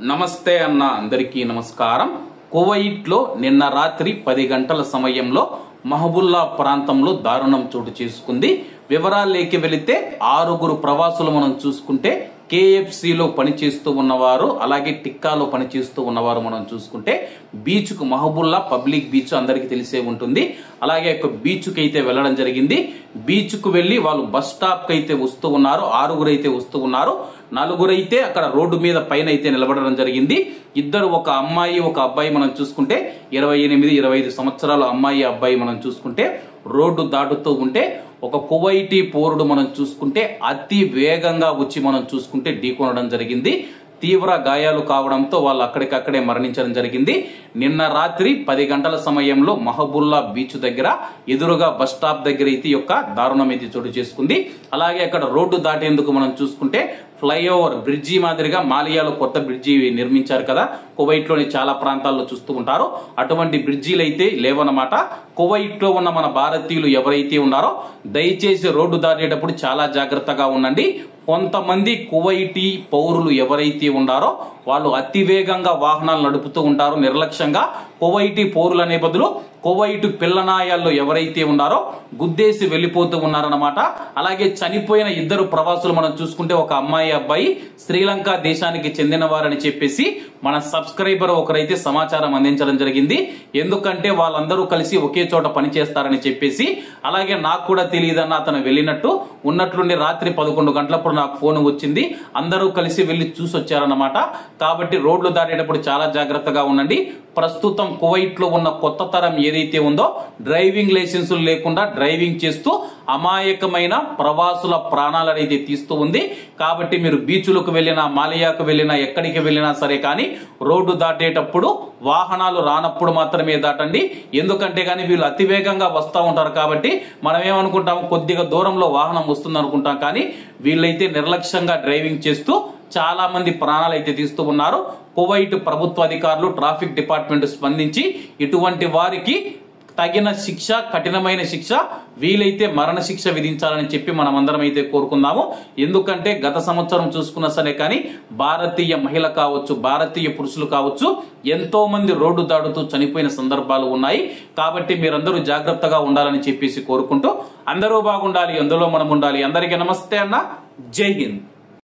నమస్తే అన్న అందరికీ నమస్కారం. కువైట్లో నిన్న రాత్రి 10 గంటల సమయంలో మహబుల్లా ప్రాంతంలో దారుణం చోటు చేసుకుంది. వివరాల్లోకి వెళితే 6 ప్రవాసులు మనం చూసుకుంటే కేఎఫ్సిలో పనిచేస్తూ ఉన్నవారు, అలాగే టిక్కాలో పనిచేస్తూ ఉన్నవారు మనం చూసుకుంటే బీచ్ కు మహబుల్లా పబ్లిక్ బీచ్ అందరికీ తెలిసే ఉంటుంది. అలాగే ఒక బీచ్ కి అయితే వెళ్ళడం జరిగింది. బీచ్ కు వెళ్లి వాళ్ళు బస్ స్టాప్ కి అయితే వస్తూ ఉన్నారు. 6 అయితే వస్తూ ఉన్నారు. 4 అయితే అక్కడ రోడ్డు మీద పైన అయితే నిలబడడం జరిగింది. ఇద్దరు, ఒక అమ్మాయి ఒక అబ్బాయి మనం చూసుకుంటే 28-25 సంవత్సరాల అమ్మాయి అబ్బాయి మనం చూసుకుంటే రోడ్డు దాటుతూ ఉంటే ఒక కువైటీ పౌరుడు మనం చూసుకుంటే అతి వేగంగా వచ్చి మనం చూసుకుంటే ఢీకొనడం జరిగింది. తీవ్ర గాయాలు కావడంతో వాళ్ళు అక్కడికక్కడే మరణించడం జరిగింది. నిన్న రాత్రి 10 గంటల సమయంలో మహబుల్లా బీచ్ దగ్గర ఎదురుగా బస్ స్టాప్ దగ్గర అయితే యొక్క దారుణం అయితే చోటు చేసుకుంది. అలాగే అక్కడ రోడ్డు దాటేందుకు మనం చూసుకుంటే ఫ్లైఓవర్ బ్రిడ్జి మాదిరిగా మాలియాలో కొత్త బ్రిడ్జి నిర్మించారు కదా, కువైట్ లోని చాలా ప్రాంతాల్లో చూస్తూ ఉంటారు. అటువంటి బ్రిడ్జీలు అయితే లేవన్నమాట. కువైట్ లో ఉన్న మన భారతీయులు ఎవరైతే ఉన్నారో దయచేసి రోడ్డు దాటేటప్పుడు చాలా జాగ్రత్తగా ఉండండి. కొంతమంది కువైటీ పౌరులు ఎవరైతే ఉన్నారో వాళ్ళు అతి వేగంగా వాహనాలు నడుపుతూ ఉంటారు నిర్లక్ష్యంగా. కువైటీ పౌరులు అనే బదులు కువైట్ పిల్లనాయాల్లో ఎవరైతే ఉన్నారో గుద్దేసి వెళ్లిపోతూ ఉన్నారన్నమాట. అలాగే చనిపోయిన 2 ప్రవాసులు మనం చూసుకుంటే ఒక అమ్మాయి అబ్బాయి శ్రీలంక దేశానికి చెందిన వారని చెప్పేసి మన సబ్స్క్రైబర్ ఒకరైతే సమాచారం అందించడం జరిగింది. ఎందుకంటే వాళ్ళందరూ కలిసి ఒకే చోట పనిచేస్తారని చెప్పేసి. అలాగే నాకు కూడా తెలియదన్న అతను వెళ్ళినట్టు ఉన్నట్లుండి రాత్రి 11 గంటలప్పుడు నాకు ఫోన్ వచ్చింది. అందరూ కలిసి వెళ్లి చూసి వచ్చారన్నమాట. కాబట్టి రోడ్లు దాటేటప్పుడు చాలా జాగ్రత్తగా ఉండండి. ప్రస్తుతం కువైట్ లో ఉన్న కొత్త తరం ఏదైతే ఉందో డ్రైవింగ్ లైసెన్సులు లేకుండా డ్రైవింగ్ చేస్తూ అమాయకమైన ప్రవాసుల ప్రాణాలు అనేది తీస్తూ ఉంది. కాబట్టి మీరు బీచ్లకు వెళ్ళినా, మాలియాకు వెళ్ళినా, ఎక్కడికి వెళ్ళినా సరే కానీ రోడ్డు దాటేటప్పుడు వాహనాలు రానప్పుడు మాత్రమే దాటండి. ఎందుకంటే కానీ వీళ్ళు అతివేగంగా వస్తూ ఉంటారు. కాబట్టి మనం ఏమనుకుంటాము, కొద్దిగా దూరంలో వాహనం వస్తుంది అనుకుంటాం. కానీ వీళ్ళైతే నిర్లక్ష్యంగా డ్రైవింగ్ చేస్తూ చాలా మంది ప్రాణాలు అయితే తీస్తూ ఉన్నారు. కువైట్ ప్రభుత్వ అధికారులు, ట్రాఫిక్ డిపార్ట్మెంట్ స్పందించి ఇటువంటి వారికి తగిన శిక్ష, కఠినమైన శిక్ష, వీలైతే మరణ శిక్ష విధించాలని చెప్పి మనం అందరం అయితే కోరుకుందాము. ఎందుకంటే గత సంవత్సరం చూసుకున్నా సరే కానీ భారతీయ మహిళ కావచ్చు, భారతీయ పురుషులు కావచ్చు, ఎంతో మంది రోడ్డు దాటుతూ చనిపోయిన సందర్భాలు ఉన్నాయి. కాబట్టి మీరందరూ జాగ్రత్తగా ఉండాలని చెప్పేసి కోరుకుంటూ అందరూ బాగుండాలి, అందులో మనం ఉండాలి. అందరికీ నమస్తే అన్న, జై హింద్.